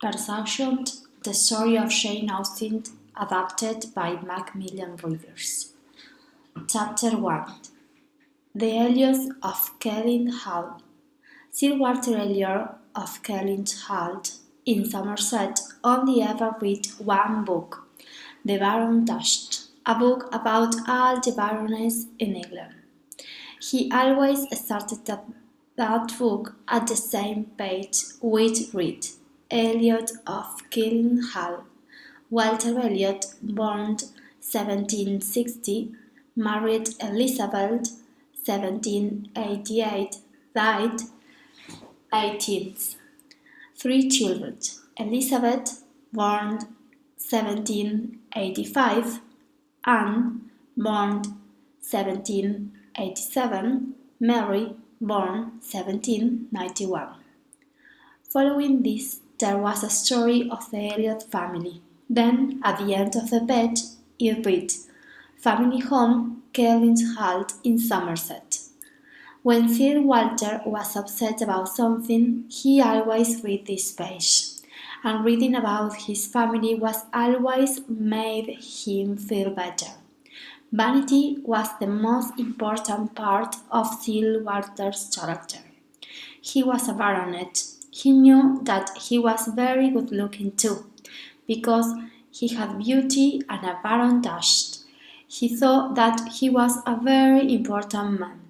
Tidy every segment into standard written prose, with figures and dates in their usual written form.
Persuasion, the story of Jane Austen, adapted by Macmillan Rivers. Chapter 1. The Elliot of Kelling Hall. Sir Walter Elliot of Kelling Hall in Somerset only ever read one book, The Baron Dashed, a book about all the baronets in England. He always started that book at the same page which read, Elliot of Kelling Hall. Walter Elliot, born 1760, married Elizabeth 1788, died 18th. 3 children. Elizabeth, born 1785, Anne, born 1787, Mary, born 1791. Following this, there was a story of the Elliot family. Then, at the end of the page, it read, Family Home, Kelling Hall in Somerset. When Sir Walter was upset about something, he always read this page, and reading about his family was always made him feel better. Vanity was the most important part of Sir Walter's character. He was a baronet. He knew that he was very good-looking too, because he had beauty and a baron dashed. He thought that he was a very important man.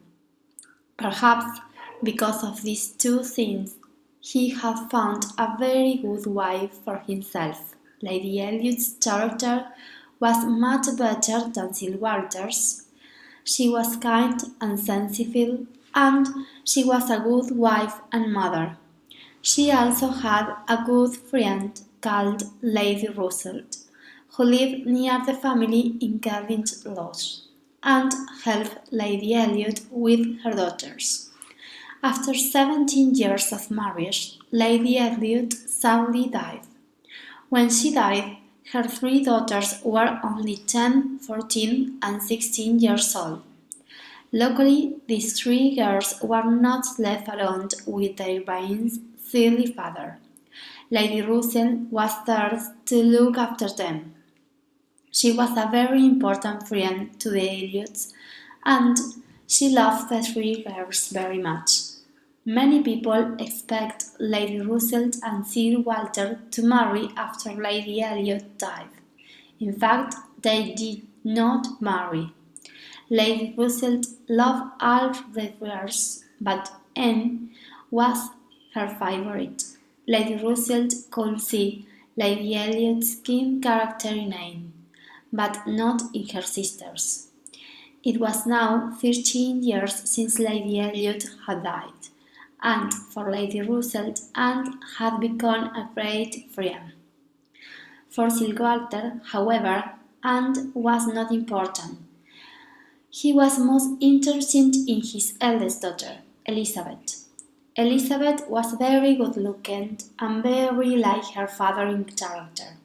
Perhaps because of these two things, he had found a very good wife for himself. Lady Elliot's character was much better than Sir Walter's. She was kind and sensible, and she was a good wife and mother. She also had a good friend called Lady Russell, who lived near the family in Kelling Lodge, and helped Lady Elliot with her daughters. After 17 years of marriage, Lady Elliot sadly died. When she died, her 3 daughters were only 10, 14, and 16 years old. Luckily, these 3 girls were not left alone with their Baron's silly father. Lady Russell was there to look after them. She was a very important friend to the Elliots, and she loved the 3 girls very much. Many people expect Lady Russell and Sir Walter to marry after Lady Elliot died. In fact, they did not marry. Lady Russell loved all the girls, but Anne was her favorite. Lady Russell could see Lady Elliot's keen character in Anne, but not in her sisters. It was now 13 years since Lady Elliot had died, and for Lady Russell Anne had become a great friend. For Sir Walter, however, Anne was not important. He was most interested in his eldest daughter, Elizabeth. Elizabeth was very good-looking and very like her father in character.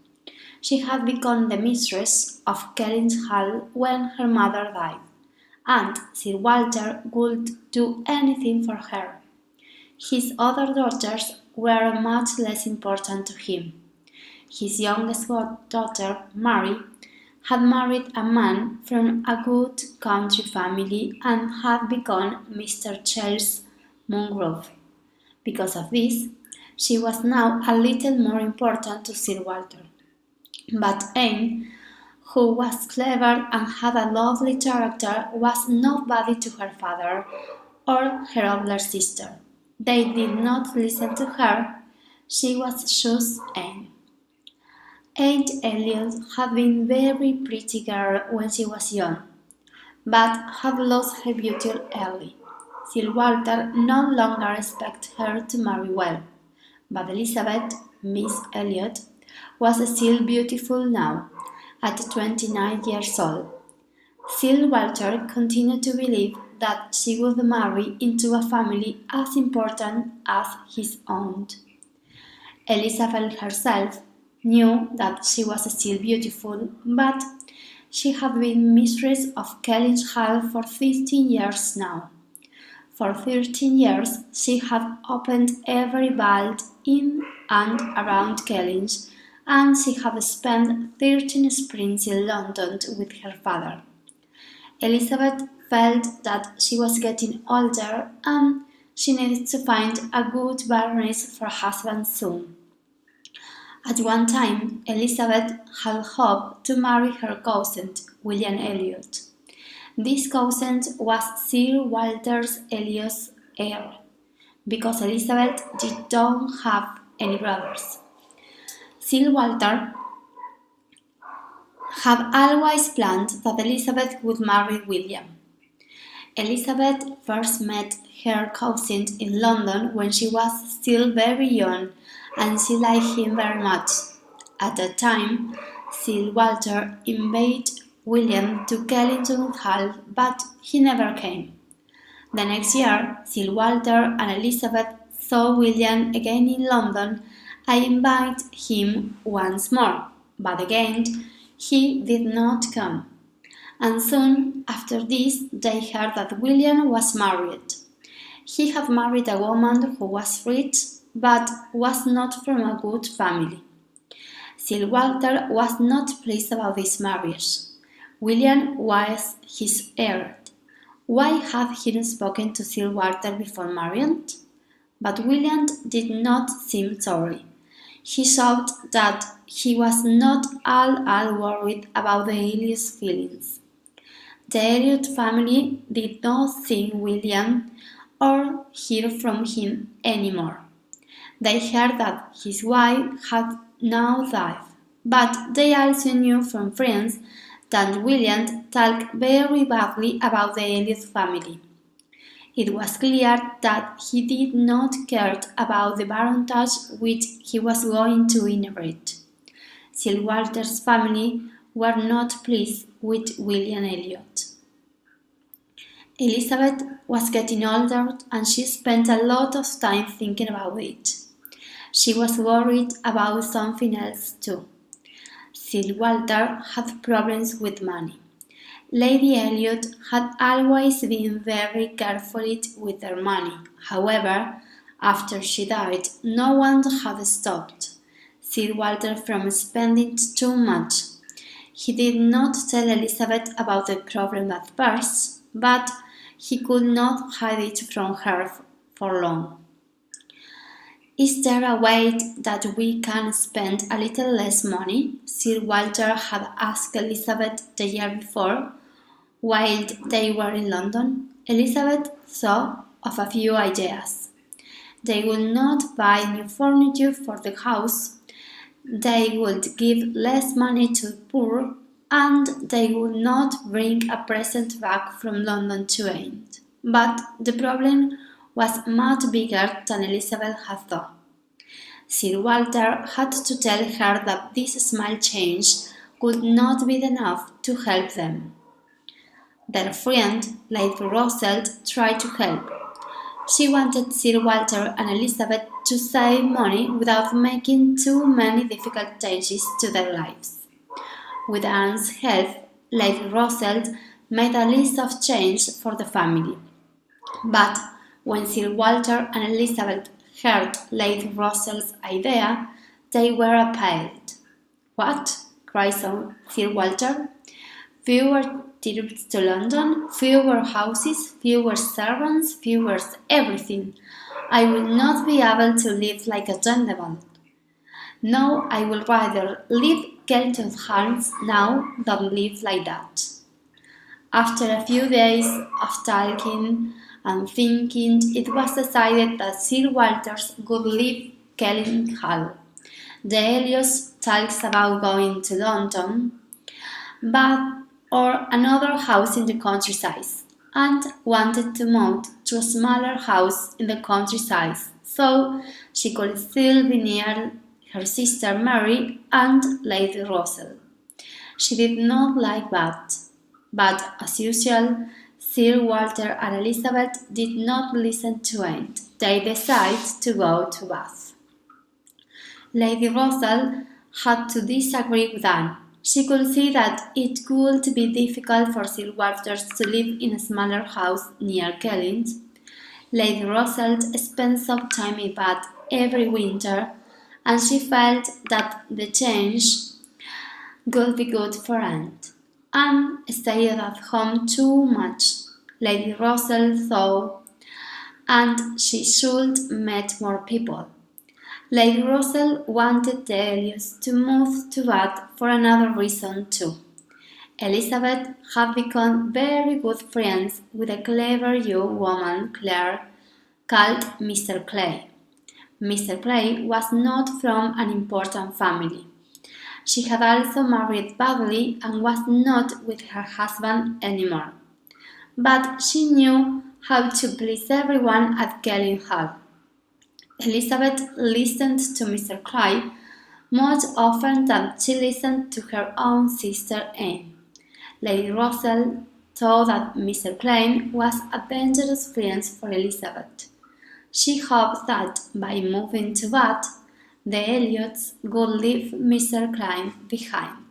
She had become the mistress of Kelling Hall when her mother died, and Sir Walter would do anything for her. His other daughters were much less important to him. His youngest daughter, Mary, had married a man from a good country family and had become Mr. Charles Mungrove. Because of this, she was now a little more important to Sir Walter. But Anne, who was clever and had a lovely character, was nobody to her father or her older sister. They did not listen to her. She was just Anne. Anne Elliot had been a very pretty girl when she was young, but had lost her beauty early. Sir Walter no longer expected her to marry well, but Elizabeth, Miss Elliot, was still beautiful now, at 29 years old. Sir Walter continued to believe that she would marry into a family as important as his own. Elizabeth herself knew that she was still beautiful, but she had been mistress of Kelling Hall for 15 years now. For 13 years she had opened every vault in and around Kellynch, and she had spent 13 springs in London with her father. Elizabeth felt that she was getting older and she needed to find a good baroness for her husband soon. At one time, Elizabeth had hoped to marry her cousin, William Elliot. This cousin was Sir Walter Elliot's heir, because Elizabeth did not have any brothers. Sir Walter had always planned that Elizabeth would marry William. Elizabeth first met her cousin in London when she was still very young, and she liked him very much. At that time, Sir Walter invited William to Killington Hall, but he never came. The next year, Sir Walter and Elizabeth saw William again in London and invited him once more, but again he did not come. And soon after this they heard that William was married. He had married a woman who was rich, but was not from a good family. Sir Walter was not pleased about this marriage. William was his heir. Why had he not spoken to Sir Walter before marrying? But William did not seem sorry. He showed that he was not all worried about the Elliots' feelings. The Elliot family did not see William or hear from him anymore. They heard that his wife had now died, but they also knew from friends that William talked very badly about the Elliot family. It was clear that he did not care about the baronetage which he was going to inherit. Sir Walter's family were not pleased with William Elliot. Elizabeth was getting older and she spent a lot of time thinking about it. She was worried about something else too. Sir Walter had problems with money. Lady Elliot had always been very careful with her money. However, after she died, no one had stopped Sir Walter from spending too much. He did not tell Elizabeth about the problem at first, but he could not hide it from her for long. Is there a way that we can spend a little less money? Sir Walter had asked Elizabeth the year before, while they were in London. Elizabeth thought of a few ideas. They would not buy new furniture for the house, they would give less money to the poor, and they would not bring a present back from London to Aid. But the problem was much bigger than Elizabeth had thought. Sir Walter had to tell her that this small change could not be enough to help them. Their friend, Lady Russell, tried to help. She wanted Sir Walter and Elizabeth to save money without making too many difficult changes to their lives. With Anne's help, Lady Russell made a list of changes for the family. But when Sir Walter and Elizabeth heard Lady Russell's idea, they were appalled. "What?" cried Sir Walter. "Fewer trips to London, fewer houses, fewer servants, fewer everything. I will not be able to live like a gentleman. No, I would rather leave Killington Hall now than live like that." After a few days of talking and thinking, it was decided that Sir Walter would leave Killington Hall. The Elliots talked about going to London, or another house in the countryside, and wanted to move to a smaller house in the countryside, so she could still be near her sister Mary and Lady Russell. She did not like that, but as usual, Sir Walter and Elizabeth did not listen to it. They decided to go to Bath. Lady Russell had to disagree with Anne. She could see that it would be difficult for Sir Walter to live in a smaller house near Kellynch. Lady Russell spent some time in Bath every winter, and she felt that the change would be good for Aunt. Anne stayed at home too much, Lady Russell thought, and she should meet more people. Lady Russell wanted the Elliots to move to Bath for another reason too. Elizabeth had become very good friends with a clever young woman clerk called Mr. Clay. Mr. Clay was not from an important family. She had also married badly and was not with her husband anymore. But she knew how to please everyone at Kelling Hall. Elizabeth listened to Mr. Clay much often than she listened to her own sister Anne. Lady Russell thought that Mr. Clay was a dangerous friend for Elizabeth. She hoped that by moving to Bath, the Elliots would leave Mr. Clay behind.